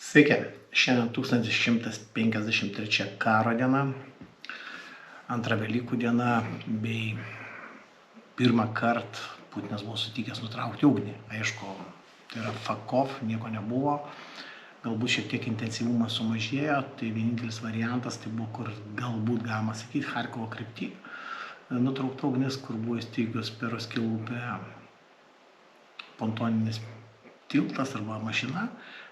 Sveiki, šiandien 1153 karo diena, antra Velykų diena, bei pirmą kartą Putinas buvo sutikęs nutraukti ugnį. Aišku, tai yra fakov, nieko nebuvo, galbūt šiek tiek intensyvumas sumažėjo, tai vienintelis variantas tai buvo, kur galbūt galima sakyti, Charkovo krypty nutraukta ugnis, kur buvo įsteigus per Roskilų upę pontoninis tiltas arba mašina.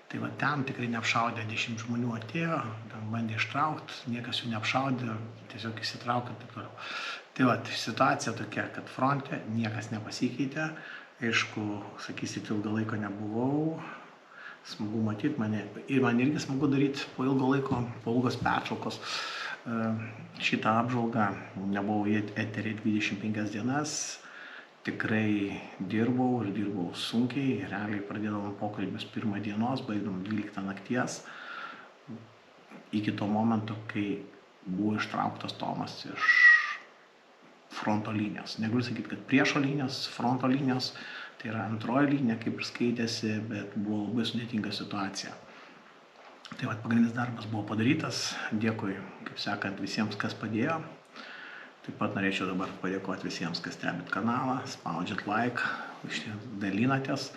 Tai va ten tikrai neapšaudė, 10 žmonių atėjo, ten bandė ištraukti, niekas jų neapšaudė, tiesiog įsitraukė ir taip toliau. Tai va, situacija tokia, kad fronte niekas nepasikeitė, aišku, sakysit, ilgą laiką nebuvau, smagu matyti mane, ir man irgi smagu daryti po ilgo laiko, po ilgos pertraukos šitą apžvalgą, nebuvau eteryje 25 dienas, tikrai dirbau sunkiai, realiai pradėdavom pokalbius 1 dienos, baigdom 12 nakties, iki to momento, kai buvo ištrauktas Tomas iš fronto linijos. Negaliu sakyti, kad priešo linijos, fronto linijos, tai yra antroji linija, kaip ir skaitėsi, bet buvo labai sudėtinga situacija. Tai va, pagrindinis darbas buvo padarytas, dėkui, kaip sakant, visiems, kas padėjo. Taip pat norėčiau dabar padėkoti visiems, kas stebit kanalą, spaudžiat like, dalinatės.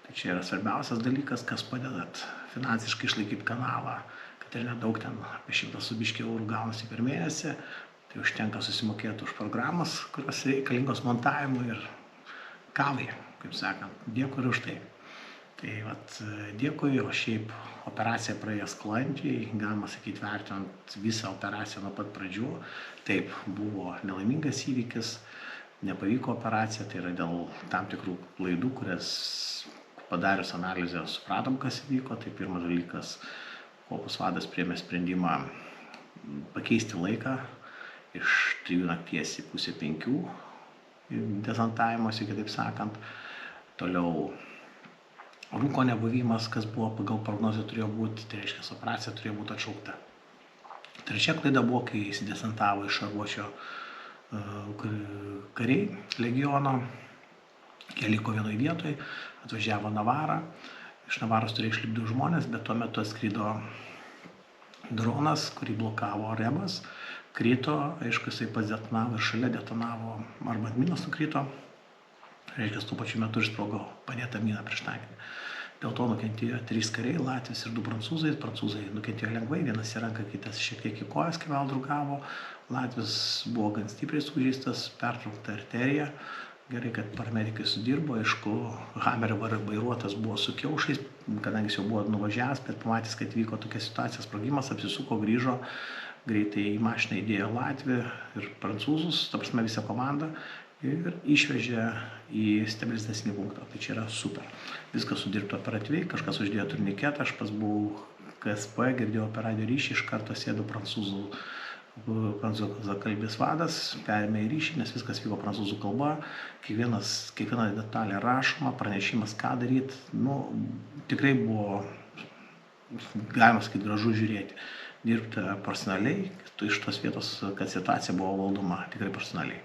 Tai čia yra svarbiausias dalykas, kas padedat finansiškai išlaikyti kanalą, kad ir nedaug ten apie 100 su biškį eurų gaunasi per mėnesį. Tai užtenka susimokėti už programas, kurios reikalingos montavimui ir kavai, kaip sakant. Dėkui ir už tai. Tai vat, dėkui, o šiaip operacija praėjo sklandžiai, galima sakyti, vertinant visą operaciją nuo pat pradžių. Taip, buvo nelaimingas įvykis, nepavyko operacija, tai yra dėl tam tikrų klaidų, kurias padarius analizę supratom, kas įvyko. Tai pirmas dalykas, kuopos vadas priėmė sprendimą pakeisti laiką iš 3 nakties į pusę 5 dezantavimuose, kitaip sakant. Toliau rūko nebuvimas, kas buvo pagal prognozę turėjo būti, tai reiškia, operacija turėjo būti atšaukta. Trečia klaida buvo, kai įsidesantavo iš Šarvuočio kariai legiono, jie liko vienoje vietoje, atvažiavo Navarą, iš Navaros turėjo išlipti 2 žmonės, bet tuo metu atskrido dronas, kurį blokavo Rebas, krito, aišku, jisai pats detonavo ir šalia detonavo, arba ant minos nukrito, reiškia, tuo pačiu metu išsprogo padėta mina prieštankinė. Dėl to nukentėjo 3 kariai, Latvis ir 2 prancūzai. Prancūzai nukentėjo lengvai, vienas į ranką, kitas šiek tiek į kojas, kai vėl drugavo. Latvis buvo gan stipriai sužeistas, pertraukta arterija. Gerai, kad paramedikai sudirbo, aišku, Hamerio vairuotas buvo su kiaušais, kadangi jis jau buvo nuvažiavęs, bet pamatęs, kad vyko tokia situacija, sprogimas, apsisuko, grįžo, greitai į mašiną įdėjo Latvį ir prancūzus, ta prasme visą komandą, ir išvežė į stabilizacinį punktą. Tai čia yra super. Viskas sudirbta operatyviai, kažkas uždėjo turniketą, aš pas buvau KSP, girdėjau per radio ryšį, iš karto sėdo prancūzakalbis vadas, perėmė į ryšį, nes viskas vyko prancūzų kalba, kiekviena detalė rašoma, pranešimas, ką daryti. Tikrai buvo, galima sakyti, gražu žiūrėti. Dirbti profesionaliai, iš tos vietos, kad situacija buvo valdoma tikrai profesionaliai.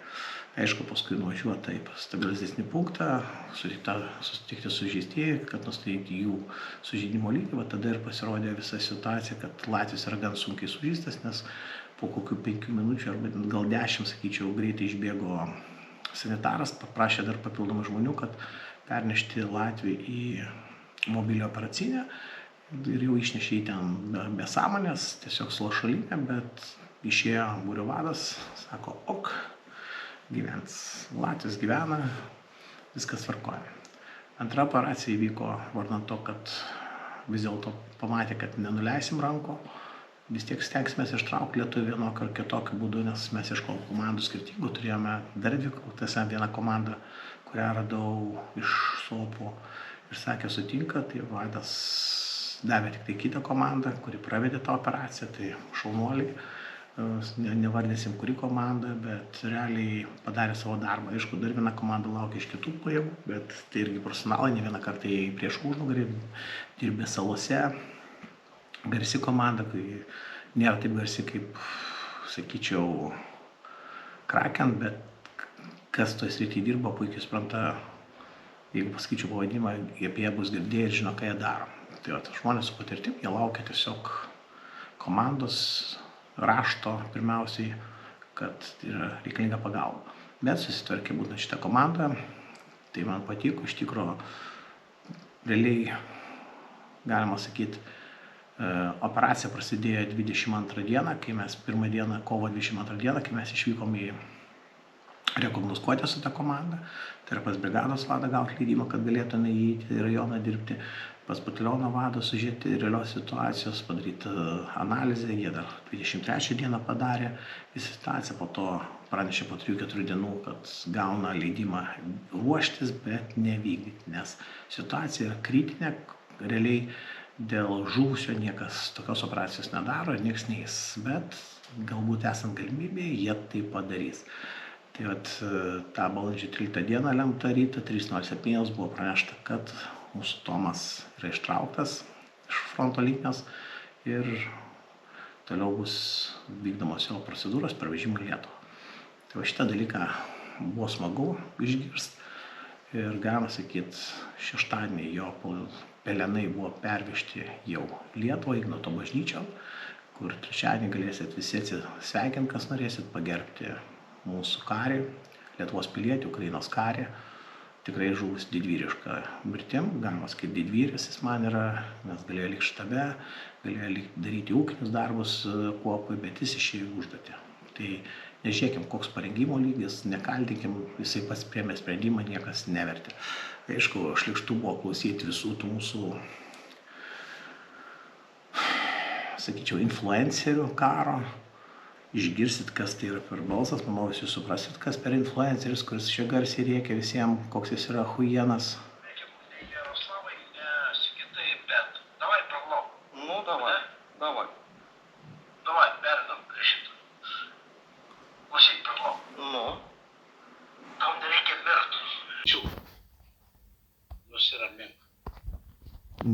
Aišku, paskui nuvažiuoti taip stabilizacinį punktą, susitikti sužeistieji, kad nustatyti jų sužeidimo lygį. Va tada ir pasirodė visa situacija, kad Latvis yra gan sunkiai sužeistas, nes po kokių 5 minučių arba gal 10, sakyčiau, greitai išbėgo sanitaras, paprašė dar papildomų žmonių, kad pernešti Latvį į mobilią operacinę ir jau išnešė į ten be sąmonės, tiesiog su lašalinė, bet išėjo būrio vadas, sako, ok, gyvens. Latvis gyvena, viskas tvarkoja. Antra operacija įvyko vardan to, kad vis dėlto pamatė, kad nenuleisim ranko, vis tiek stengsime ištraukti lietuvį vienokio ar kitokio būdu, nes mes ieškojom komandų skirtingų, turėjome dar 2, tiesa vieną komandą, kurią radau iš Sopų ir sakė sutinka, tai vadas davė tik tai kitą komandą, kuri pravedė tą operaciją, tai šaunuoliai. Nevardinsim kuri komanda, bet realiai padarė savo darbą. Aišku, dar viena komanda laukia iš kitų pajėgų, bet tai irgi profesionalai, ne vieną kartą į prieš užnugarį, dirbė salose. Garsi komanda, kai nėra taip garsi kaip, sakyčiau, Kraken, bet kas toje srityje dirba, puikiai supranta, jeigu pasakyčiau pavadinimą, apie jie bus girdėję ir žino, ką jie daro. Tai žmonės su patirtim, jie laukia tiesiog komandos rašto pirmiausiai, kad yra reikalinga pagalba. Bet susitvarkė būtent šitą komandą, tai man patiko, iš tikrųjų, realiai, galima sakyti, operacija prasidėjo 22 dieną, kai mes pirmą dieną, kovo 22 dieną, kai mes išvykom į rekognoskuotę su ta komanda, tai yra pas brigados vadą gauti leidimą, kad galėtume įeiti į rajoną dirbti, pas bataliono vadą sužiūrėti realios situacijos, padaryti analizę, jie dar 23 dieną padarė visą situaciją, po to pranešė po 3-4 dienų, kad gauna leidimą ruoštis, bet nevykdyti, nes situacija yra kritinė, realiai dėl žuvusio niekas tokios operacijos nedaro, nieks neis, bet galbūt esant galimybė, jie tai padarys. Tai tą balandžio 13 dieną lemtą rytą 3:07 buvo pranešta, kad mūsų Tomas yra ištrauktas iš fronto linijos ir toliau bus vykdomos jo procedūros per vežimą į Lietuvą. Tai šitą dalyką buvo smagu išgirsti ir galima sakyti, šeštadienį jo pelenai buvo pervežti jau Lietuvą, Ignoto bažnyčion, kur trečiadienį galėsit visi atsisveikinti, kas norėsit pagerbti mūsų karį, Lietuvos pilietį, Ukrainos karį, tikrai žuvus didvyrišką mirtim, galima sakyti didvyris jis man yra, nes galėjo likti štabe, galėjo daryti ūkinius darbus kuopui, bet jis išėjo užduotį. Tai nežiūrėkim, koks parengimo lygis, nekaltinkim, jisai pats priėmė sprendimą, niekas nevertė. Aišku, šlykštu buvo klausyti visų tų mūsų, sakyčiau, influencerių karo. Išgirsit, kas tai yra per balsas, manau, jūs suprasit, kas per influenceris, kuris čia garsiai rėkia visiems, koks jis yra huienas. Jaroslavai, Sigitai, bet davai proglau. Nu, davai. Davai, perinam prie šito. Klausyk, proglau. Nu. Tau nereikia mirt. Nusiramink.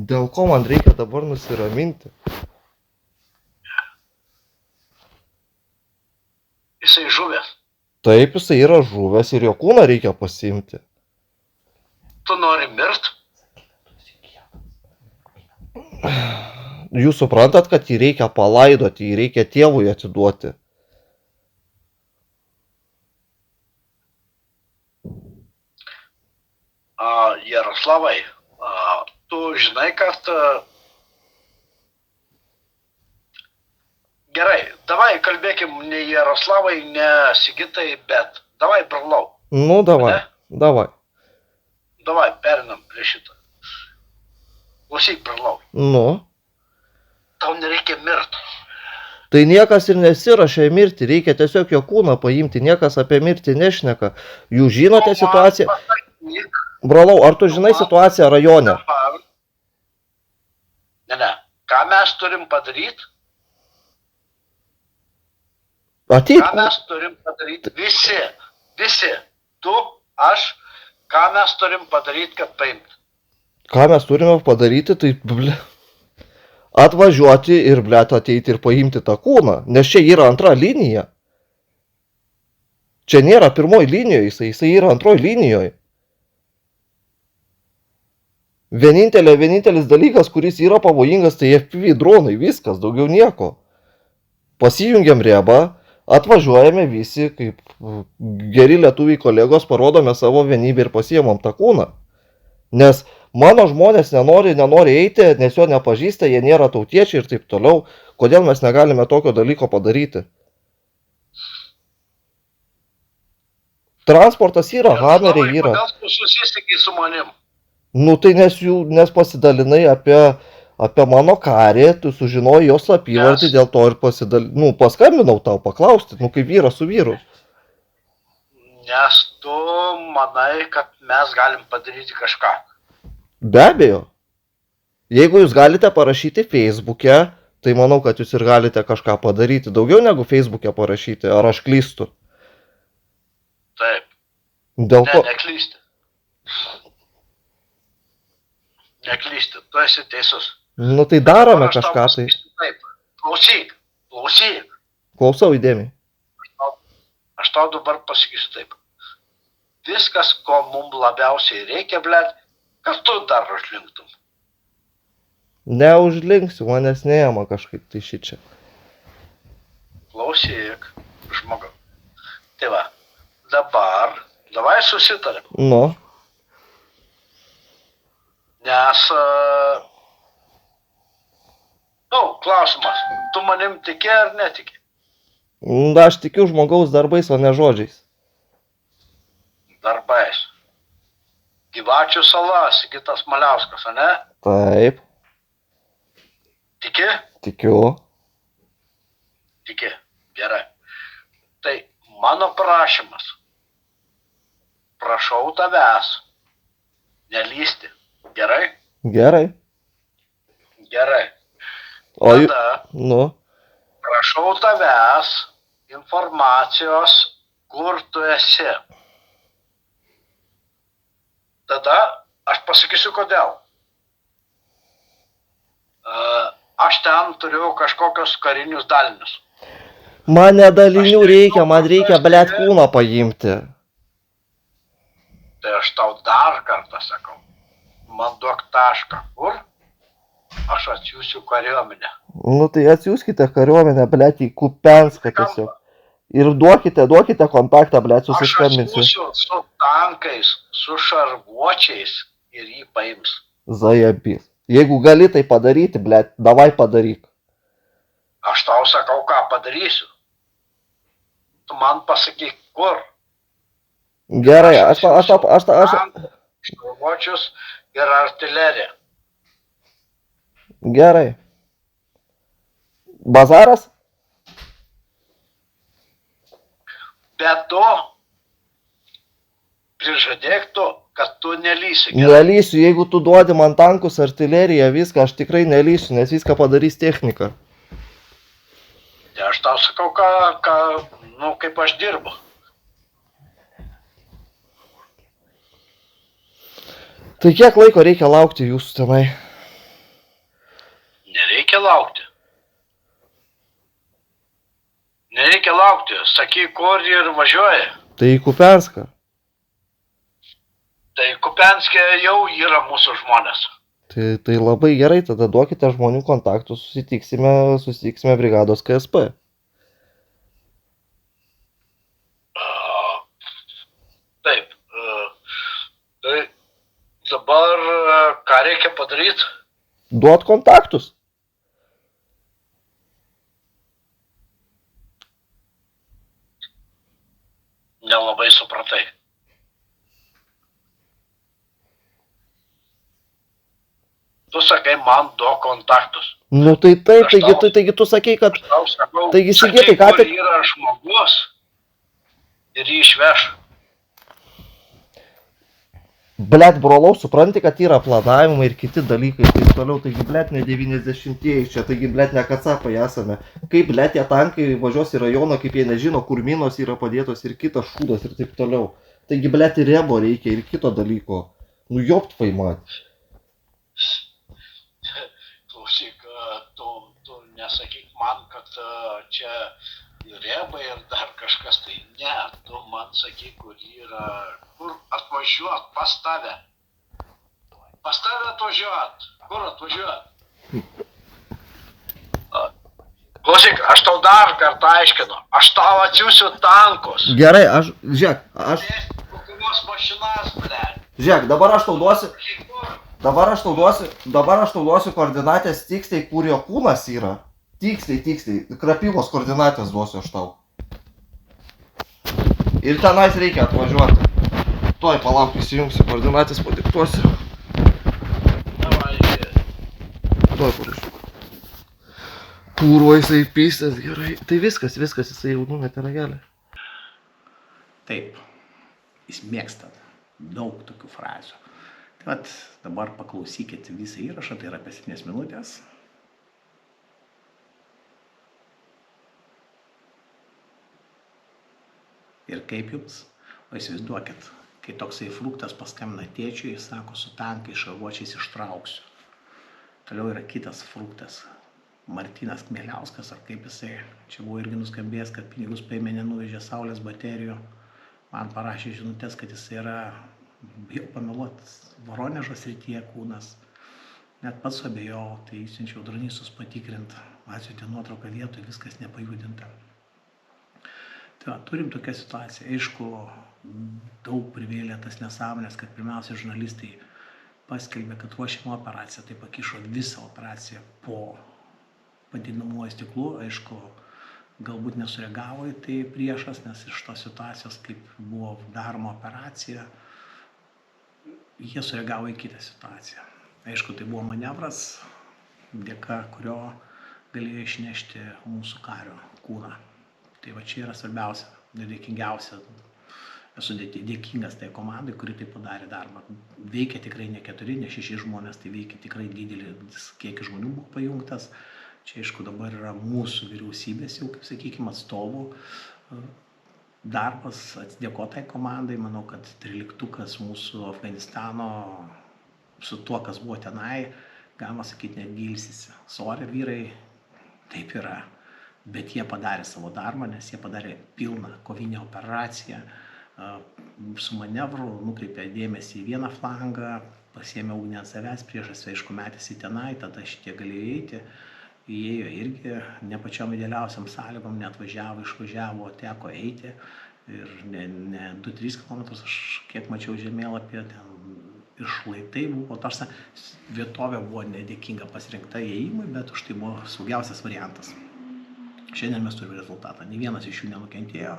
Dėl ko man reikia dabar nusiraminti? Jisai žuvęs. Taip, jisai yra žuvęs ir jo kūną reikia pasiimti. Tu nori mirt? Jūs suprantat, kad jį reikia palaidoti, jį reikia tėvui atiduoti. Jaroslavai, tu žinai, kad... Gerai, davai kalbėkim ne Jaroslavai, ne Sigitai, bet davai proglau. Nu, davai, Ne? davai. Davai, perinam prie šito. Klausyk, proglau. Nu. Tau nereikia mirt. Tai niekas ir nesirašė mirti, reikia tiesiog jo kūną paimti, niekas apie mirtį nešneka. Jūs žinote situaciją? Brolau, ar tu žinai situaciją rajone? Ne. Ką mes turim padaryti? Ateik. Ką mes turim padaryti? Visi. Tu, aš. Ką mes turim padaryti, kad paimti? Ką mes turime padaryti, tai atvažiuoti ir ateiti ir paimti tą kūną, nes čia yra antra linija. Čia nėra pirmoji linijoje, jisai yra antroji linijoje. Vienintelis dalykas, kuris yra pavojingas, tai FPV dronai, viskas, daugiau nieko. Pasijungiam rėbą, atvažiuojame visi, kaip geri lietuviai kolegos, parodome savo vienybę ir pasiemam tą kūną. Nes mano žmonės nenori eiti, nes jo nepažįsta, jie nėra tautiečiai ir taip toliau. Kodėl mes negalime tokio dalyko padaryti? Transportas yra, hameriai yra. Kodėl tu susisiekei su manim? Nu tai nes pasidalinai apie mano karį, tu sužinojai jos apyvardį, dėl to ir paskambinau tau paklausti, kaip vyras su vyru. Nes tu manai, kad mes galim padaryti kažką. Be abejo. Jeigu jūs galite parašyti Facebook'e, tai manau, kad jūs ir galite kažką padaryti. Daugiau negu Facebook'e parašyti, ar aš klystu? Taip. Dėl ko? Neklysti. Neklysti, tu esi teisus. Nu tai darome kažką tai. Taip. Klausyk. Klausau įdėmiai. Aš tau dabar pasakysiu taip. Viskas, ko mums labiausiai reikia, blėt, kad tu dar užlinktum. Neužlinksiu, manęs neėma kažkaip tai šičia. Klausyk, žmogau. Tai va, dabar, davai susitarėm. Nu, Nes, klausimas, tu manim tiki ar netiki? aš tikiu žmogaus darbais, o ne žodžiais. Darbais. Gyvačių sala, Sigitas Maliauskas, ane? Taip, Tiki? tikiu. Tiki. Gerai. Tai mano prašymas. Prašau tavęs. Nelysti. Gerai? Gerai. Gerai. O jų... Tada Nu, prašau tavęs informacijos, kur tu esi. Tada aš pasakysiu kodėl. Aš ten turiu kažkokius karinius dalinius. man nedalinių reikia, man reikia, blėt, kūną paimti. Tai aš tau dar kartą sakau. Man duok tašką. Kur? Aš atsiųsiu kariuomenę. Nu tai atsiųskite kariuomenę, blėt, į Kupenską tiesiog. Ir duokite kontaktą, blėt, Aš susiskambinsiu. atsiųsiu su tankais, su šarvuočiais ir jį paims. Zajabys. Jeigu gali tai padaryti, blėt, davai padaryk. Aš tau sakau, ką padarysiu. Tu man pasakyk, kur. Gerai, aš Šarvuočius ir artileriją. Gerai. Bazaras? Be to, prižadėk tu, kad tu nelysi. Gerai? Nelysiu, jeigu tu duodi man tankus, artileriją, viską, aš tikrai nelysiu, nes viską padarys technika. Tai aš tau sakau, kaip aš dirbu. Tai kiek laiko reikia laukti jūsų tenai? Nereikia laukti. Nereikia laukti. Sakyk, kur ir važiuoja. Tai į Kupenską. Tai Kupenskė jau yra mūsų žmonės. Tai labai gerai, tada duokite žmonių kontaktus, susitiksime brigados KSP. Taip. Tai dabar ką reikia padaryti? Duot kontaktus. Nelabai supratai. Tu sakai, man duok kontaktus. Nu tai taip, taigi tu sakei, kad... Tau sakau, Taigi, Sigitai, ką kur tik... yra žmogus ir jį išveš. Blet, brolau, supranti, kad yra planavimai ir kiti dalykai ir taip toliau, taigi, blet, ne 90-ieji čia, taigi, blet, ne kacapai esame. Kaip, blet, tie tankai važiuos į rajoną, kaip jie nežino, kur minos yra padėtos ir kitas šūdas ir taip toliau. Taigi, blet, ir rebo reikia ir kito dalyko. Nu, jopt faimat. Klausyk, tu nesakyk man, kad čia reba ir dar kažkas, tai ne, tu man sakyk, kur yra, kur atvažiuot pas tave. Pas tave atvažiuot, kur atvažiuot. Klausyk, aš tau dar kartą aiškinu, aš tau atsiųsiu tankus. Gerai, žiūrėk, Kokios mašinas, ble. Žiūrėk, dabar aš tau duosiu koordinatės tiksliai, kur jo kūnas yra. Tiksliai, krapivos koordinatės duosiu aš tau. Ir tenais reikia atvažiuoti. Tuoj palauk, įsijungsiu, koordinatės padiktuosiu. Davai, Tuoj parašau. Pūro jisai pystės, gerai. Tai viskas, jisai jau numetė ragelį. Taip, jis mėgsta daug tokių frazių. Tai vat dabar paklausykite visą įrašą, tai yra apie 7 minutės. Ir kaip jums, o įsivaizduokit, kai toksai fruktas paskambina tėčiui, jis sako, su tankai šarvuočiais ištrauksiu. Toliau yra kitas fruktas, Martynas Kmieliauskas, ar kaip jisai, čia buvo irgi nuskambėjęs, kad pinigus paėmė nenuvežė saulės baterijų. Man parašė žinutės, kad jis yra, bijau pameluot, Voronežo srityje kūnas. net pats abejau, tai išsiunčiau dronistus patikrint, atsiuntė nuotrauką vietoj, viskas nepajudinta. Tai va, turim tokią situaciją. Aišku, daug privėlė tas nesąmonės, kad pirmiausia žurnalistai paskelbė, kad ruošiama operacija, tai pakišo visą operaciją po padidinamuoju stiklu. Aišku, galbūt nesureagavo į tai priešas, nes iš tos situacijos, kaip buvo daroma operacija, jie sureagavo į kitą situaciją. Aišku, tai buvo manevras, dėka kurio galėjo išnešti mūsų kario kūną. Tai va čia yra svarbiausia ir dėkingiausia. Esu dėkingas tai komandai, kuri tai padarė darbą. Veikia tikrai ne 4, ne 6 žmonės, tai veikia tikrai didelis kiekis žmonių buvo pajungtas. Čia, aišku, dabar yra mūsų vyriausybės jau, kaip sakykime, atstovų darbas atsidėkotai komandai. Manau, kad 13-ukas mūsų Afganistano su tuo, kas buvo tenai, galima sakyti, netgi ilsisi. Sorry, vyrai, taip yra, bet jie padarė savo darbą, nes jie padarė pilną kovinę operaciją. Su manevru nukreipė dėmesį į vieną flangą, pasiėmė ugnį ant savęs, priešas, aišku, metėsi tenai, tada šitie galėjo eiti. Įėjo irgi ne pačiom idealiausiam sąlygom, neatvažiavo, išvažiavo, teko eiti. Ir ne 2-3 km, aš kiek mačiau žemėlapį, ten ir šlaitai buvo, tarsi vietovė buvo nedėkinga pasirinkta įėjimui, bet už tai buvo saugiausias variantas. Šiandien mes turime rezultatą, nei vienas iš jų nenukentėjo,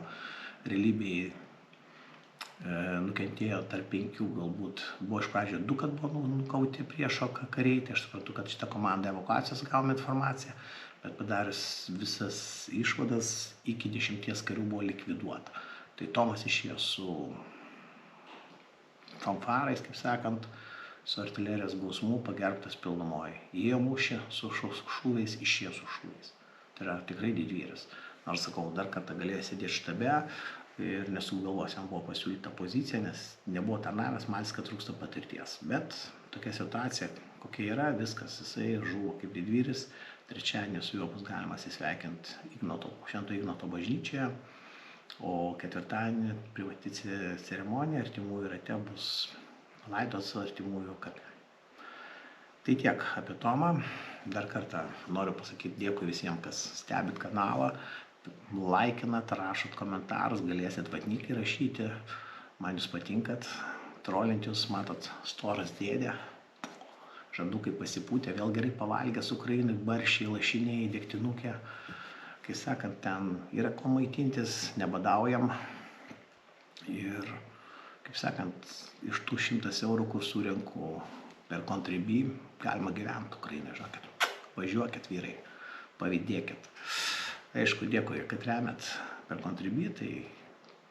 realybėje nukentėjo tarp 5, galbūt buvo iš pradžio 2, kad buvo nukauti priešo kariai, tai aš suprantu, kad šitą komandą evakuacijos gavome informaciją, bet padarius visas išvadas iki 10 karių buvo likviduota. Tai Tomas išėjo su fanfarais, kaip sakant, su artilerijos bausmų pagerbtas pilnumoje. Įėjo mūšį su šūviais, išėjo su šūviais. Tai yra tikrai didvyris. Nors sakau, dar kartą galėjo sėdėti štabe ir nesugalvos, jam buvo pasiūlyta pozicija, nes nebuvo tarnavęs, matys, kad trūksta patirties. Bet tokia situacija, kokia yra, viskas, jisai žuvo kaip didvyris. Trečiadienį su juo bus galima atsisveikinti Švento Ignoto bažnyčioje, o ketvirtadienį privati ceremonija artimųjų rate bus laidos artimųjų kape. Tai tiek apie Tomą. Dar kartą noriu pasakyti dėkui visiems, kas stebit kanalą, laikinat, rašot komentarus, galėsit Vatnikai rašyti. Man jūs patinkat, trolint jūs, matot, storas dėdė. Žandukai pasipūtė, vėl gerai pavalgęs Ukrainai, barščiai, lašiniai, degtinukė. Kai sakant, ten yra ko maitintis, nebadaujam. Ir, kaip sakant, iš tų 100 eurų, kur surenku per Contribui, galima gyventi Ukrainai, žinokit. Važiuokit, vyrai, pavydėkit. Aišku, dėkui, kad remiat per Contribui, tai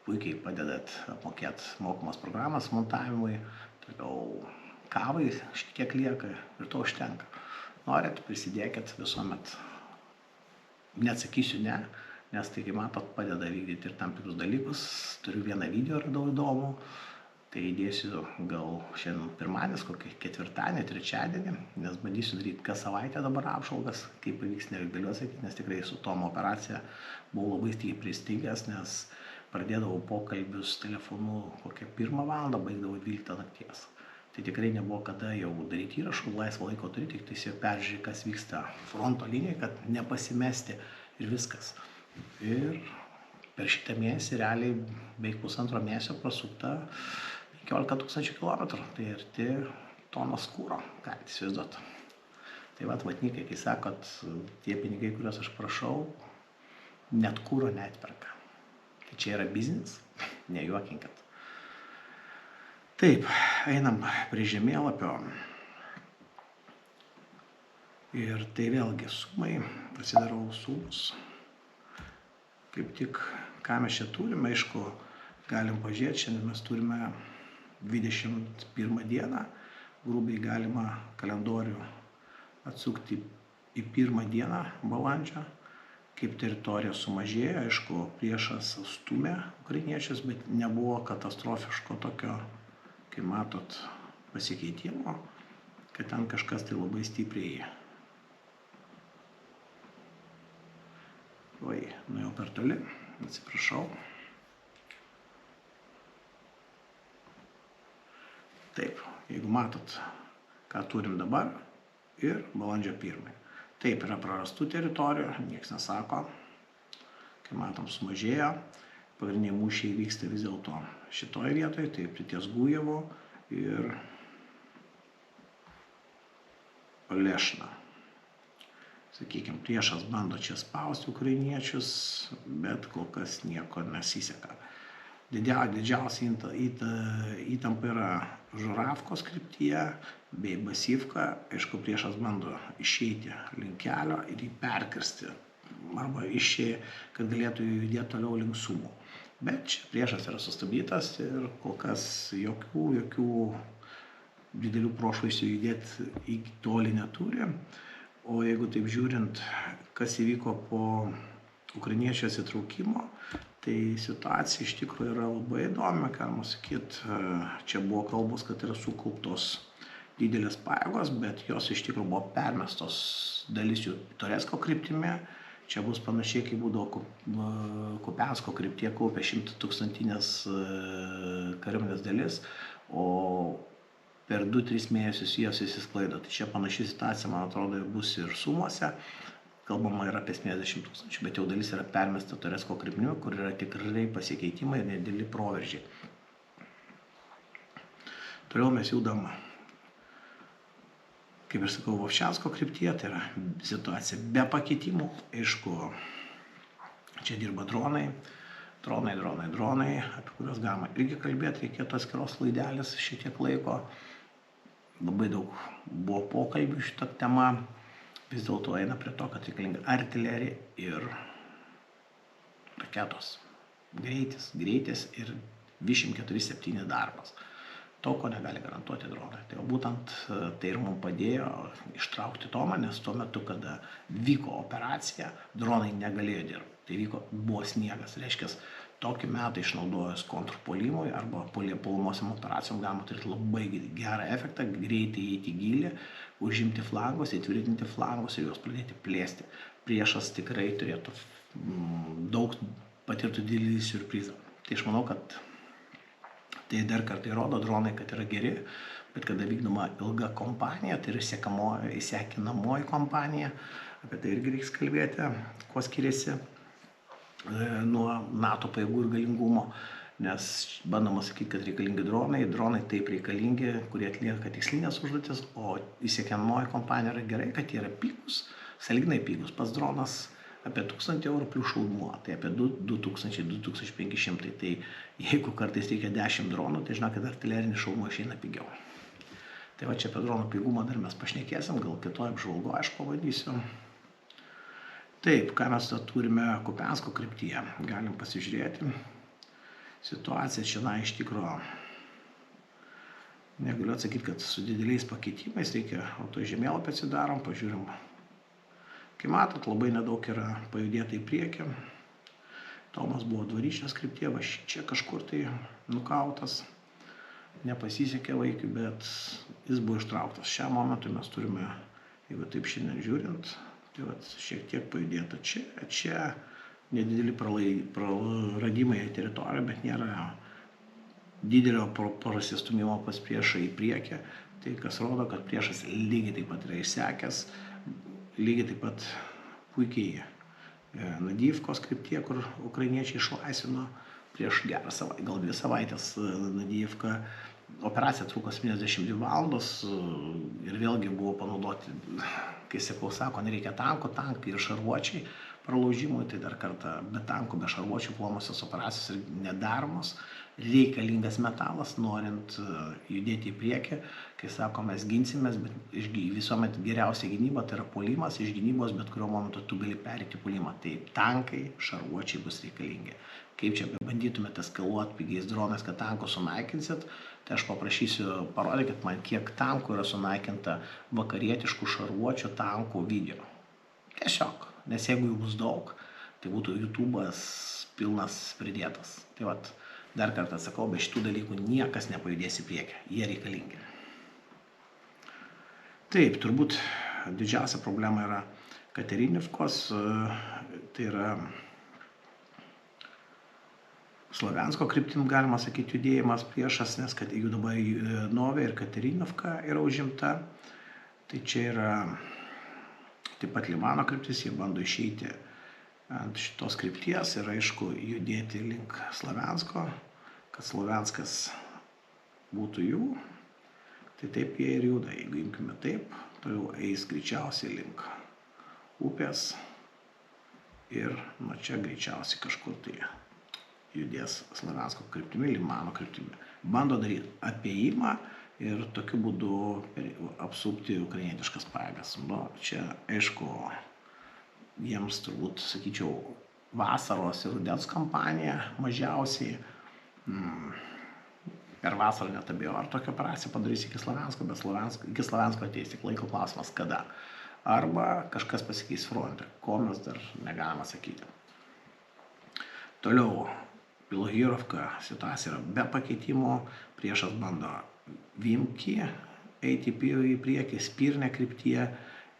puikiai padedat apmokėti mokamas programas montavimui, toliau kavai šiek tiek lieka ir to užtenka. Norit, prisidėkit visuomet. Neatsakysiu ne, nes tai, kaip matot, padeda vykdyti ir tam tikrus dalykus. Turiu vieną video, radau įdomų, tai įdėsiu gal šiandien pirmadienis, kokį ketvirtadienį, trečiadienį, nes bandysiu daryti kas savaitę dabar apžvalgas, kaip pavyks, negaliu sakyti, nes tikrai su Tomo operacija buvau labai stipriai pristigęs, nes pradėdavau pokalbius telefonu kokią 1 valandą, baigdavau 12 nakties. Tai tikrai nebuvo kada jau daryti įrašų, laisvo laiko turi, tik tiesiog peržiūrėti, kas vyksta fronto linijoje, kad nepasimesti ir viskas. Ir per šitą mėnesį realiai beveik 1,5 mėnesio prasukta 15 000 kilometrų, tai arti tonos kuro, galite įsivaizduoti. Tai Vatnikai, kai sakot, tie pinigai, kuriuos aš prašau, net kuro neatperka. Tai čia yra biznis, nejuokinkit. Taip, einam prie žemėlapio. Ir tai vėlgi sumai, pasidarau sumus. Kaip tik, ką mes čia turime, aišku, galim pažiūrėti, šiandien mes turime 21 dieną, grubiai galima kalendorių atsukti į 1 dieną balandžio, kaip teritorija sumažėjo, aišku, priešas stumė ukrainiečius, bet nebuvo katastrofiško tokio, kaip matot, pasikeitimo, kad ten kažkas tai labai stipriai. Oi, nuėjau per toli, atsiprašau. Taip, jeigu matot, ką turim dabar, ir balandžio 1. Taip, yra prarastų teritorijų, nieks nesako, kai matom sumažėjo, pagrindiniai mūšiai vyksta vis dėlto šitoje vietoje, tai ties Gujevo ir Olešna. Sakykime, priešas bando čia spausti ukrainiečius, bet kol kas nieko nesiseka. Didžiausia įtampa yra Žuravkos kryptyje bei Basivka. Aišku, priešas bando išeiti link kelio ir jį perkirsti, arba išėję, kad galėtų judėti toliau link Sumų. Bet čia priešas yra sustabdytas ir kol kas jokių didelių prošvaisių judėti į tolį neturi. O jeigu taip žiūrint, kas įvyko po ukrainiečių atsitraukimo, tai situacija iš tikrųjų yra labai įdomi, galima sakyti. Čia buvo kalbos, kad yra sukauptos didelės pajėgos, bet jos iš tikrųjų buvo permestos dalis jų Toretsko kryptimi. Čia bus panašiai, kaip būdavo Kupiansko kryptyje kaupė 100-tūkstantinės kariuomenės dalis, o per 2-3 mėnesius jos įsisklaido. Tai čia panaši situacija, man atrodo, bus ir Sumuose. Kalbama yra apie 70 000, bet jau dalis yra permesta Toretsko kryptimi, kur yra tikrai pasikeitimai ir nedideli proveržiai. Toliau mes judam, kaip ir sakau, Vovčiansko kryptyje, tai yra situacija be pakeitimų. Aišku, čia dirba dronai, apie kuriuos galima irgi kalbėti, reikėtų atskiros laidelės šiek tiek laiko. Labai daug buvo pokalbių šitą temą. Vis dėlto eina prie to, kad reikalinga artilerija ir raketos. Greitis ir 24/7 darbas. To, ko negali garantuoti dronai. Tai būtent tai ir mums padėjo ištraukti Tomą, nes tuo metu, kada vyko operacija, dronai negalėjo dirbti. Tai buvo sniegas. Reiškia, tokį metą išnaudojus kontrpuolimui arba puolamosiam operacijom galima turėti labai gerą efektą, greitai įeiti į gylį, užimti flangus, įtvirtinti flangus ir juos pradėti plėsti. Priešas tikrai turėtų patirtų didelį siurprizą. Tai aš manau, kad tai dar kartą įrodo dronai, kad yra geri, bet kada vykdoma ilga kompanija, tai yra įsekinamoji kompanija, apie tai irgi reiks kalbėti, kuo skiriasi nuo NATO pajėgų ir galingumo, nes bandoma sakyti, kad reikalingi dronai taip reikalingi, kurie atlieka tikslinės užduotis, o įsekinamoji kompanija yra gerai, kad jie yra pigus, sąlyginai pigus. Pats dronas apie 1000 eurų plius šaudmuo, tai apie 2500. Tai jeigu kartais reikia 10 dronų, tai žinau, kad artilerinis šaudmuo išeina pigiau. Tai va čia apie dronų pigumą dar mes pašnekėsim, gal kitoje apžvalgoje aš pavadysiu. Taip, ką mes turime Kupiansko kryptyje, galim pasižiūrėti. Situacija čia iš tikrųjų, negaliu atsakyti, kad su dideliais pakeitimais reikia autožemėlapį atsidarom, pažiūrim. Kai matot, labai nedaug yra pajudėta į priekį. Tomas buvo Dvaryšės kryptyje, va čia kažkur tai nukautas. Nepasisekė vaikui, bet jis buvo ištrauktas. Šią momentą mes turime, jeigu taip šiandien žiūrint, tai va, šiek tiek pajudėta čia nedideli praradimai į teritoriją, bet nėra didelio prasistumimo pas priešą į priekį. Tai kas rodo, kad priešas lygiai taip pat yra išsekęs, lygiai taip pat puikiai Nadijivkos kryptyje, kur ukrainiečiai išlaisvino prieš gerą savaitę, gal 2 savaitės Nadijivka. Operacija truko 72 valandos ir vėlgi buvo panaudoti, kai sako, nereikia tankai ir šarvuočiai pralaužimui, tai dar kartą be tankų, be šarvuočių puolamosios operacijos ir nedaromos. Reikalingas metalas, norint judėti į priekį. Kai sako, mes ginsimės, bet visuomet geriausia gynyba tai yra puolimas, iš gynybos bet kuriuo momentu tu gali perėti puolimą. Tai tankai, šarvuočiai bus reikalingi. Kaip čia bandytumėte eskaluoti pigiais dronais, kad tankus sunaikinsit, tai aš paprašysiu parodykit man, kiek tankų yra sunaikinta vakarietiškų šarvuočių tankų video. Tiesiog, nes jeigu jų bus daug, tai būtų YouTube'as pilnas pridėtas. Tai vat, dar kartą sakau, be šitų dalykų niekas nepajudės į priekį, jie reikalingi. Taip, turbūt didžiausia problema yra Katerinivkos, tai yra Sloviansko kryptim, galima sakyti, judėjimas priešas, nes kad judama Novė ir Katerinivka yra užimta. Tai čia yra taip pat Libano kryptis, jie bando išeiti ant šitos krypties ir aišku judėti link Slaviansko, kad Slavianskas būtų jų. Tai taip jie ir juda, jeigu imkime taip, toliau eis greičiausiai link upės ir nuo čia greičiausiai kažkur tai judės Slaviansko kryptimi, Libano kryptimi. Bando daryti apėjimą ir tokiu būdu apsupti ukrainietiškas pajėgas. Nu, čia, aišku, jiems turbūt, sakyčiau, vasaros ir rudens kampanija mažiausiai. Per vasarą net abejo, ar tokią operaciją padarys iki Slaviansko, bet iki Slaviansko ateis tik laiko klausimas kada. Arba kažkas pasikeis fronte, ko mes dar negalime sakyti. Toliau, Bilohirovka situacija yra be pakeitimo, priešas bando Vimki eiti į priekį, Spirne kryptyje,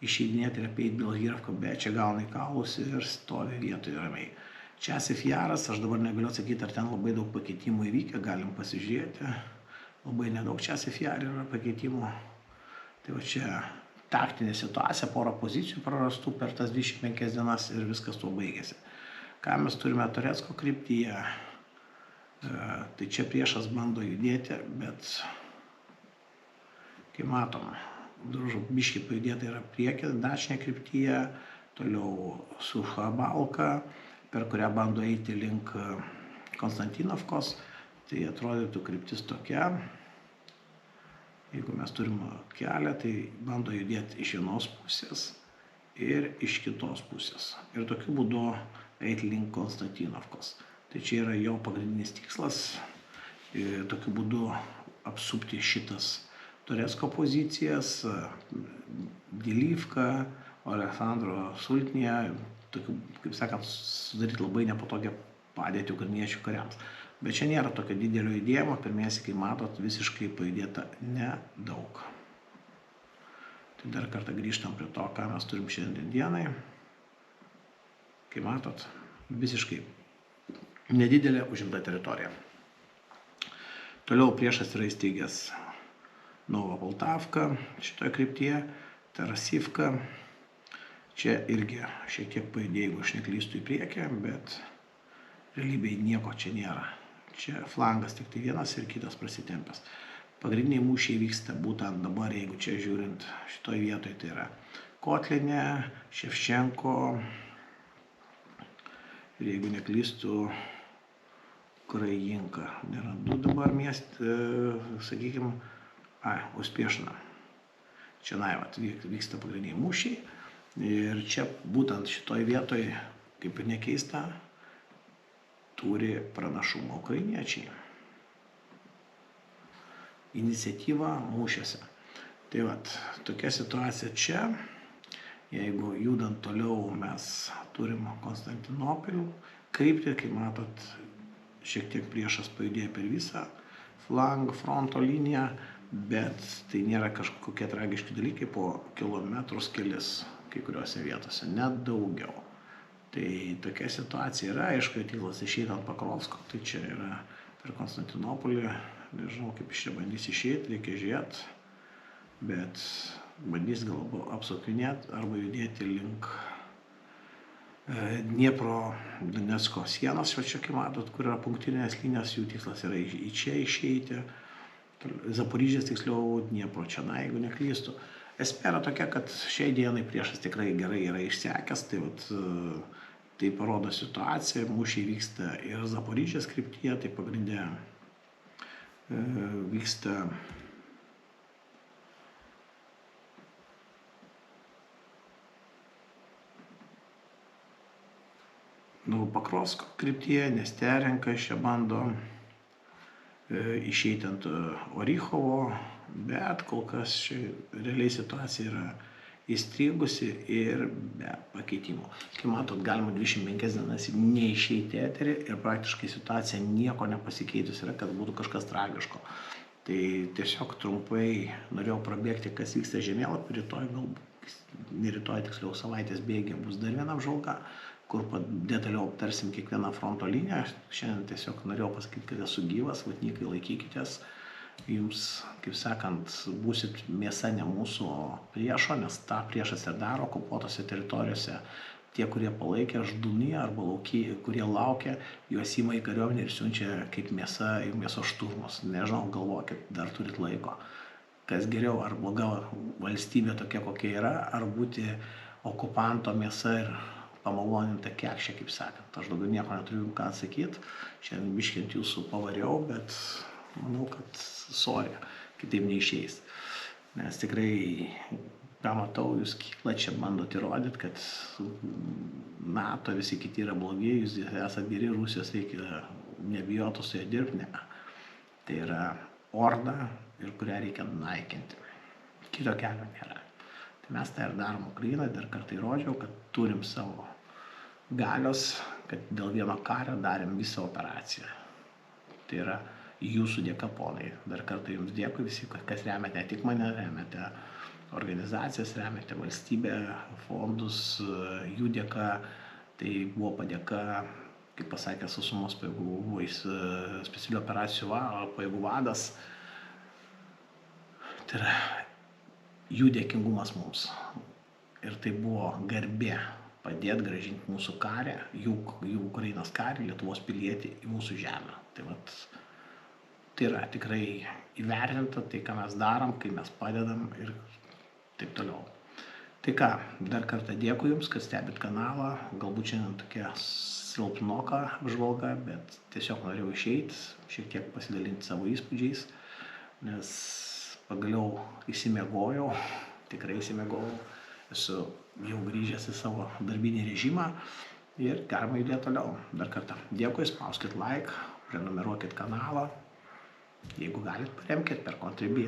išeidinėti ir apeiti Bilohirovką, bet čia gauna į kaulus ir stovi vietoje ramiai. Časif Jaras, aš dabar negaliu atsakyti, ar ten labai daug pakeitimų įvykę, galim pasižiūrėti. Labai nedaug Časif Jare yra pakeitimų. Tai va čia taktinė situacija, porą pozicijų prarastų per tas 25 dienas ir viskas tuo baigėsi. Ką mes turime Toretsko kryptyje, tai čia priešas bando judėti, bet kai matom, biškiai pajudėta yra priekį, Dačnė kryptyje, toliau Suchabalka, per kurią bando eiti link Konstantinovkos, tai atrodytų kryptis tokia. Jeigu mes turime kelią, tai bando judėti iš vienos pusės ir iš kitos pusės. Ir tokiu būdu eiti link Konstantinovkos. Tai čia yra jo pagrindinis tikslas, tokiu būdu apsupti šitas Toretsko pozicijas, Dilivka, Aleksandro Sultinė, tokiu, kaip sakant, sudaryti labai nepatogią padėtį ukrainiečių kariams. Bet čia nėra tokio didelio judėjimo, pirmiausia, kai matot, visiškai pajudėta nedaug. Tai dar kartą grįžtam prie to, ką mes turim šiandien dienai. Kai matot, visiškai nedidelė užimta teritorija. Toliau priešas yra įsteigęs Novopoltavką šitoje kryptyje, Tarasivka. Čia irgi šiek tiek pajudėjo, jeigu aš neklystu į priekį, bet realybėje nieko čia nėra. Čia flangas tik tai vienas ir kitas prasitempęs. Pagrindiniai mūšiai vyksta būtent dabar, jeigu čia žiūrint šitoje vietoje, tai yra Kotlinė, Ševčenko ir jeigu neklystu, Ukrainka. Nerandu dabar miestą, sakykime, Uspiešna. Čia vyksta pagrindiniai mūšiai ir čia būtent šitoje vietoje, kaip ir nekeista, turi pranašumą ukrainiečiai. Iniciatyva mūšiuose. Tai vat, tokia situacija čia. Jeigu judant toliau mes turim Konstantinopolį kryptį, kaip matot, šiek tiek priešas pajudėjo per visą fronto liniją, bet tai nėra kažkokie tragiški dalykai, po kilometrus kelis kai kuriuose vietose, net daugiau. Tai tokia situacija yra, aišku, tikslas išeiti ant Pakrovsko, tai čia yra per Konstantinopolį, nežinau kaip iš čia bandys išeiti, reikia žiūrėti, bet bandys galbūt apsukinėti arba judėti link Dniepro Donecko sienos, va čia kaip matot, kur yra punktinės linijos, jų tikslas yra į čia išeiti, Zaporižės tiksliau Dniepro čia, jeigu neklystu. Esmė yra tokia, kad šiai dienai priešas tikrai gerai yra išsekęs, tai vat, tai parodo situaciją, mūšiai vyksta ir Zaporižės kryptyje, tai pagrindė vyksta Novopokrovsko kryptyje, Nesterenka čia bando išeiti ant Orichovo, bet kol kas realiai situacija yra įstrigusi ir be pakeitimų. Kaip matot, galima 25 dienas neišeiti eterį ir praktiškai situacija nieko nepasikeitus yra, kad būtų kažkas tragiško. Tai tiesiog trumpai norėjau prabėgti, kas vyksta žemėlapį, rytoj, galbūt ne rytoj, tiksliau savaitės bėgyje bus dar viena apžvalga, kur detaliau aptarsim kiekvieną fronto liniją. Šiandien tiesiog norėjau pasakyti, kad esu gyvas, vatnikai, laikykitės. jums, kaip sakant, būsit mėsa ne mūsų priešo, nes tą priešas ir daro okupuotose teritorijose. Tie, kurie palaikė ždūnį arba laukiai, kurie laukia, juos įma į kariuomenę ir siunčia kaip mėsa į mėsos šturmus. Nežinau, galvokit, dar turit laiko. Kas geriau, ar bloga valstybė tokia, kokia yra, ar būti okupanto mėsa ir pamaloninta kekšė, kaip sakant. Aš daugiau nieko neturiu ką atsakyti. Šiandien biškint jūsų pavariau, bet manau, kad sorry, kitaip neišeis. Nes tikrai, ką matau, jūs kyla čia bandot įrodyti, kad NATO visi kiti yra blogi, jūs esate geri, Rusijos reikia nebijotų su jie dirbti, ne. Tai yra orda, ir kurią reikia naikinti. Kito kelio nėra. Tai mes tai ir darom Ukrainai, dar kartą įrodžiau, kad turim savo galios, kad dėl vieno kario darėm visą operaciją. Tai yra jūsų dėka, ponai. Dar kartą jums dėkui visi, kas remiate, ne tik mane, remiate organizacijas, remiate valstybę, fondus, jų dėka. Tai buvo padėka, kaip pasakė sausumos pajėgų specialių operacijų pajėgų vadas. Tai yra jų dėkingumas mums. Ir tai buvo garbė padėti grąžinti mūsų karį, jų Ukrainos karį, Lietuvos pilietį į mūsų žemę. Tai yra tikrai įvertinta tai, ką mes darom, kai mes padedam ir taip toliau. Tai ką, dar kartą dėkui jums, kad stebit kanalą. Galbūt šiandien tokia silpnoka apžvalga, bet tiesiog norėjau išeiti, šiek tiek pasidalinti savo įspūdžiais, nes pagaliau įsimiegojau, tikrai įsimiegojau, esu jau grįžęs į savo darbinį režimą ir galima judėti toliau. Dar kartą dėkui, spauskit like, prenumeruokit kanalą, jeigu galit, paremkit per Contribui.